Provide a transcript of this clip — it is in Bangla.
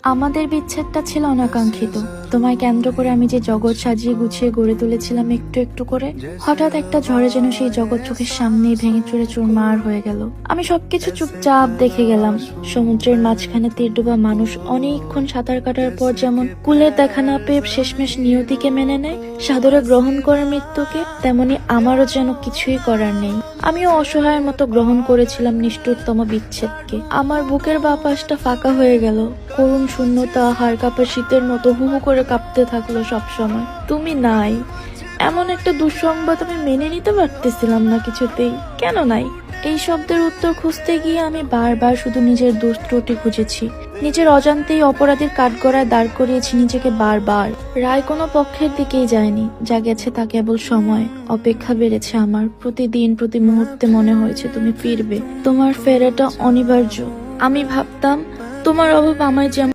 আমাদের বিচ্ছেদটা ছিল অনাকাঙ্ক্ষিত। তোমায় কেন্দ্র করে আমি যে জগৎ সাজিয়ে গুছিয়ে গড়ে তুলেছিলাম একটু একটু করে, হঠাৎ একটা ঝড়ে যেন সেই জগৎ চোখের সামনেই ভেঙে চুরে চুরমার হয়ে গেল। আমি সবকিছু চুপচাপ দেখে গেলাম। সমুদ্রের মাঝখানে তীরডোবা মানুষ অনেকক্ষণ সাঁতার কাটার পর যেমন কুলের দেখা না পেয়ে শেষমেশ নিয়তিকে মেনে নেয়, সাদরে গ্রহণ করে মৃত্যুকে, তেমনি আমারও যেন কিছুই করার নেই। আমিও অসহায়ের মতো গ্রহণ করেছিলাম নিষ্ঠুরতম বিচ্ছেদকে। আমার বুকের বাঁ পাশটা ফাঁকা হয়ে গেল। করুণ শূন্যতা হাড় কাঁপা শীতের মতো হু হু করে কাঁপতে থাকলো সবসময়। তুমি নাই, এমন একটা দুঃসংবাদ আমি মেনে নিতে পারতেছিলাম না কিছুতেই। কেন নাই? এই শব্দের উত্তর খুঁজতে গিয়ে আমি বারবার শুধু নিজের দোষ ত্রুটি খুঁজেছি। নিজের অজান্তেই অপরাধীর কাঠগড়ায় দাঁড় করিয়েছি নিজেকে বারবার। রায় কোনো পক্ষের দিকেই যায়নি, যা গেছে তা কেবল সময়। অপেক্ষা বেড়েছে আমার। প্রতিদিন প্রতি মুহূর্তে মনে হয়েছে তুমি ফিরবে, তোমার ফেরাটা অনিবার্য। আমি ভাবতাম তোমার অভাব আমায় যেমন